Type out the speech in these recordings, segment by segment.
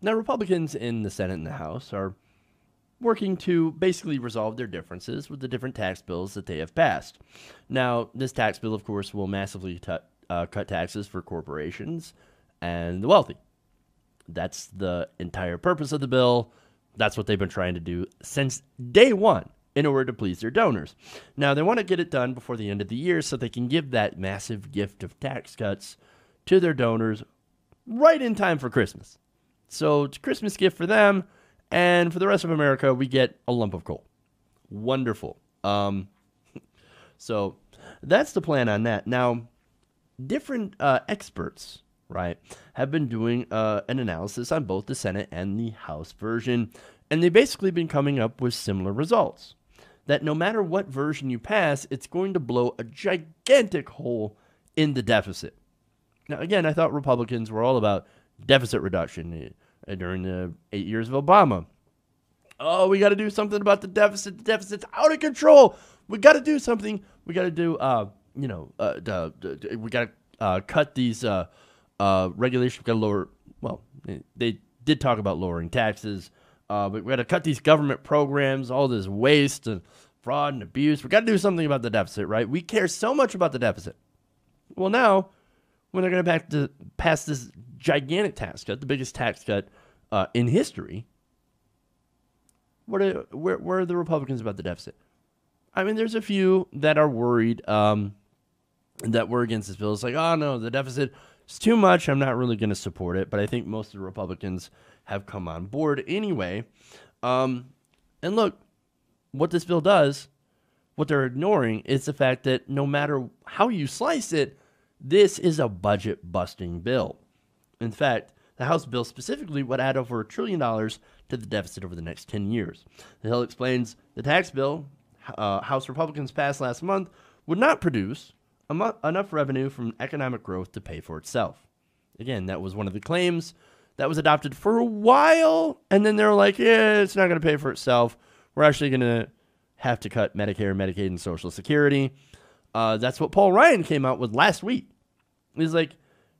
Now, Republicans in the Senate and the House are working to basically resolve their differences with the different tax bills that they have passed. Now, this tax bill, of course, will massively cut taxes for corporations and the wealthy. That's the entire purpose of the bill. That's what they've been trying to do since day one in order to please their donors. Now, they want to get it done before the end of the year so they can give that massive gift of tax cuts to their donors right in time for Christmas. So it's a Christmas gift for them, and for the rest of America, we get a lump of coal. Wonderful. So that's the plan on that. Now, different experts, right, have been doing an analysis on both the Senate and the House version, and they've basically been coming up with similar results. That no matter what version you pass, it's going to blow a gigantic hole in the deficit. Now, again, I thought Republicans were all about deficit reduction during the 8 years of Obama. Oh, we got to do something about the deficit. The deficit's out of control. We got to do something. We got to do, we got to cut these regulations. We got to lower, well, they did talk about lowering taxes, but we got to cut these government programs, all this waste and fraud and abuse. We got to do something about the deficit, right? We care so much about the deficit. Well, now, when they're going to pass this gigantic tax cut, the biggest tax cut in history, where are the Republicans about the deficit? I mean, there's a few that are worried that were against this bill. It's like, oh, no, the deficit is too much. I'm not really going to support it. But I think most of the Republicans have come on board anyway. And look, what this bill does, what they're ignoring is the fact that no matter how you slice it, this is a budget-busting bill. In fact, the House bill specifically would add over $1 trillion to the deficit over the next 10 years. The Hill explains the tax bill House Republicans passed last month would not produce enough revenue from economic growth to pay for itself. Again, that was one of the claims that was adopted for a while, and then they were like, yeah, it's not going to pay for itself. We're actually going to have to cut Medicare, Medicaid, and Social Security. That's what Paul Ryan came out with last week. He's like,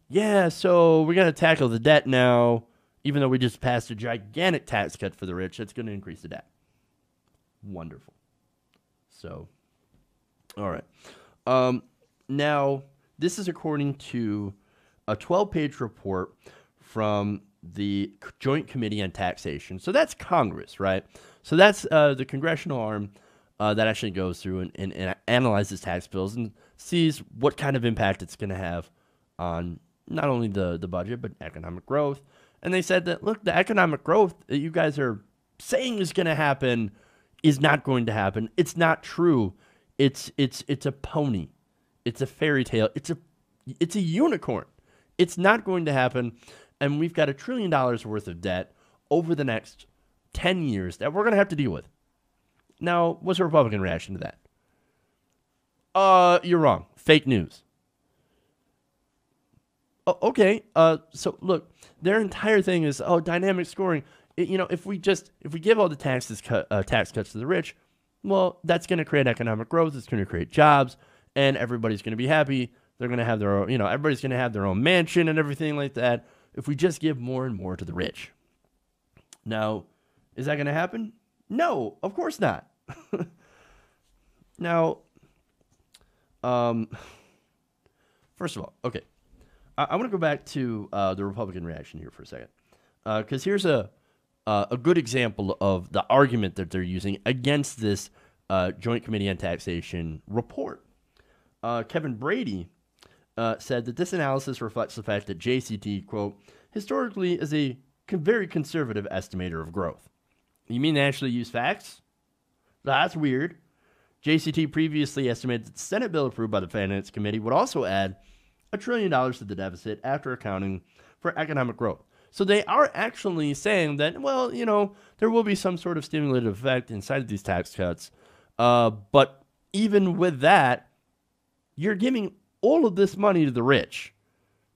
yeah, so we're going to tackle the debt now, even though we just passed a gigantic tax cut for the rich. That's going to increase the debt. Wonderful. So, all right. Now, this is according to a 12-page report from the Joint Committee on Taxation. So that's Congress, right? So that's the congressional arm that actually goes through and analyzes tax bills and sees what kind of impact it's going to have on not only the budget, but economic growth. And they said that, look, the economic growth that you guys are saying is going to happen is not going to happen. It's not true. It's a pony. It's a fairy tale. It's a unicorn. It's not going to happen. And we've got $1 trillion worth of debt over the next 10 years that we're going to have to deal with. Now, what's the Republican reaction to that? You're wrong. Fake news. Oh, okay. So look, their entire thing is, dynamic scoring. If we give all the tax cuts to the rich, well, that's going to create economic growth. It's going to create jobs, and everybody's going to be happy. They're going to have their own, everybody's going to have their own mansion and everything like that. If we just give more and more to the rich. Now, is that going to happen? No, of course not. Now, first of all, okay. I want to go back to the Republican reaction here for a second, because here's a good example of the argument that they're using against this Joint Committee on Taxation report. Kevin Brady said that this analysis reflects the fact that JCT, quote, historically is a very conservative estimator of growth. You mean they actually use facts? That's weird. JCT previously estimated that the Senate bill approved by the Finance Committee would also add $1 trillion to the deficit after accounting for economic growth. So they are actually saying that, well, there will be some sort of stimulative effect inside of these tax cuts. But even with that, you're giving all of this money to the rich.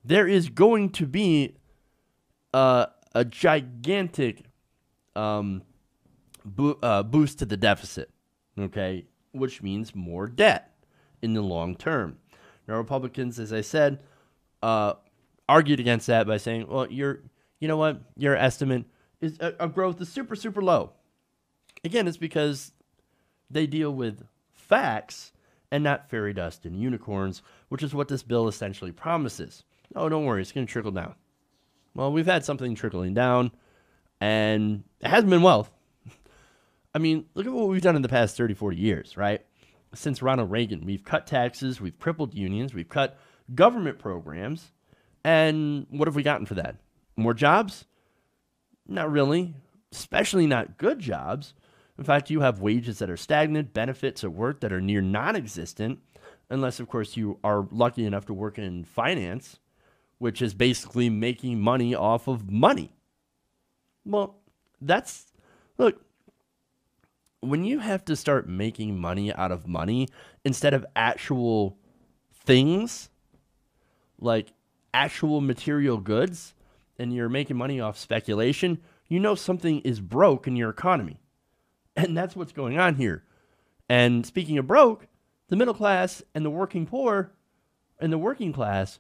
There is going to be a gigantic boost to the deficit, okay, which means more debt in the long term. Now, Republicans, as I said, argued against that by saying, well, you're you know what, your estimate is of growth is super, super low. Again, it's because they deal with facts and not fairy dust and unicorns, which is what this bill essentially promises. Oh, don't worry, it's going to trickle down. Well, we've had something trickling down, and it hasn't been wealth. I mean, look at what we've done in the past 30, 40 years, right? Since Ronald Reagan, we've cut taxes, we've crippled unions, we've cut government programs, and what have we gotten for that? More jobs? Not really, especially not good jobs. In fact, you have wages that are stagnant, benefits at work that are near non-existent, unless, of course, you are lucky enough to work in finance, which is basically making money off of money. Well, look, when you have to start making money out of money instead of actual things, like actual material goods, and you're making money off speculation, you know something is broke in your economy. And that's what's going on here. And speaking of broke, the middle class and the working poor and the working class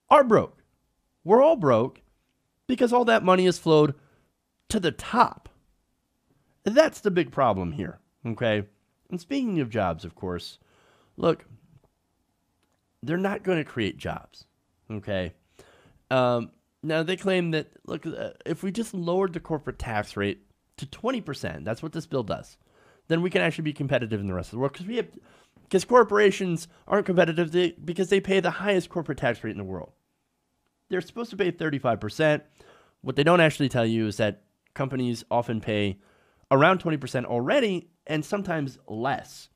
are broke. We're all broke because all that money has flowed to the top. That's the big problem here, okay? And speaking of jobs, of course, look, they're not going to create jobs, okay? Now, they claim that, look, if we just lowered the corporate tax rate to 20%, that's what this bill does, then we can actually be competitive in the rest of the world. Because corporations aren't competitive because they pay the highest corporate tax rate in the world. They're supposed to pay 35%. What they don't actually tell you is that companies often pay around 20% already and sometimes less.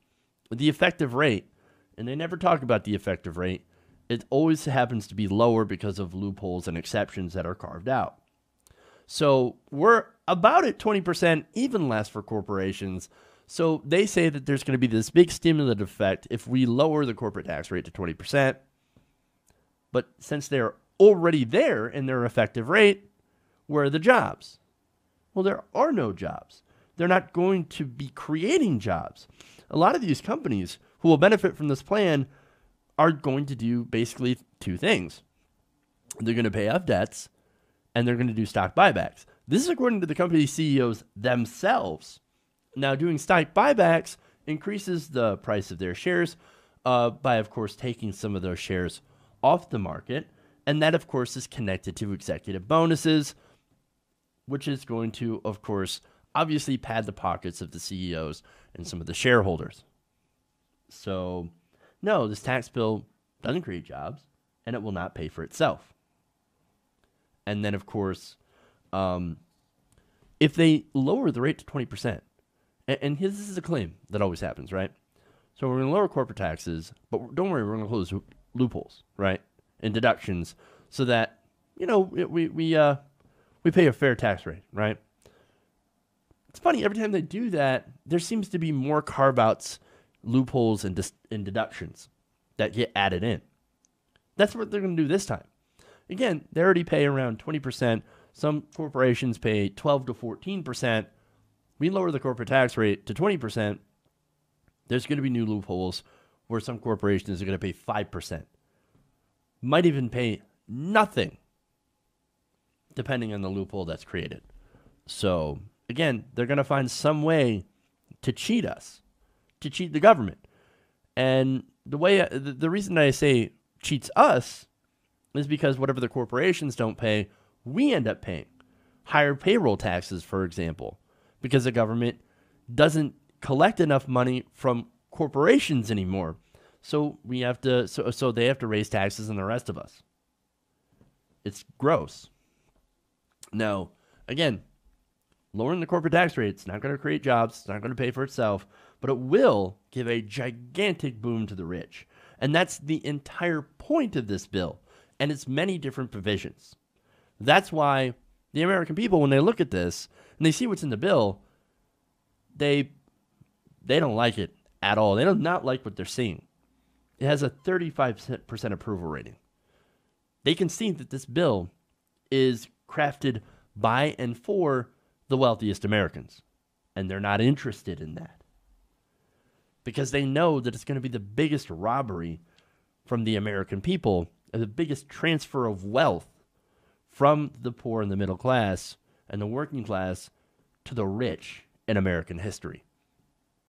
The effective rate, and they never talk about the effective rate, it always happens to be lower because of loopholes and exceptions that are carved out. So we're about at 20%, even less for corporations. So they say that there's going to be this big stimulative effect if we lower the corporate tax rate to 20%. But since they're already there in their effective rate, where are the jobs? Well, there are no jobs. They're not going to be creating jobs. A lot of these companies who will benefit from this plan are going to do basically two things. They're going to pay off debts, and they're going to do stock buybacks. This is according to the company CEOs themselves. Now, doing stock buybacks increases the price of their shares by, of course, taking some of those shares off the market. And that, of course, is connected to executive bonuses, which is going to, of course, obviously pad the pockets of the CEOs and some of the shareholders. So, no, this tax bill doesn't create jobs, and it will not pay for itself. And then, of course, if they lower the rate to 20%, and this is a claim that always happens, right? So we're going to lower corporate taxes, but don't worry, we're going to close loopholes, right, and deductions, so that we pay a fair tax rate, right? It's funny, every time they do that, there seems to be more carve-outs, loopholes, and deductions that get added in. That's what they're going to do this time. Again, they already pay around 20%. Some corporations pay 12 to 14%. We lower the corporate tax rate to 20%. There's going to be new loopholes where some corporations are going to pay 5%. Might even pay nothing, depending on the loophole that's created. So, again, they're going to find some way to cheat us, to cheat the government. And the reason I say cheats us is because whatever the corporations don't pay, we end up paying. Higher payroll taxes, for example, because the government doesn't collect enough money from corporations anymore. So we have to so they have to raise taxes on the rest of us. It's gross. Now, again, lowering the corporate tax rate, it's not going to create jobs, it's not going to pay for itself, but it will give a gigantic boom to the rich. And that's the entire point of this bill and its many different provisions. That's why the American people, when they look at this and they see what's in the bill, they don't like it at all. They do not like what they're seeing. It has a 35% approval rating. They can see that this bill is crafted by and for the wealthiest Americans, and they're not interested in that because they know that it's going to be the biggest robbery from the American people and the biggest transfer of wealth from the poor and the middle class and the working class to the rich in American history.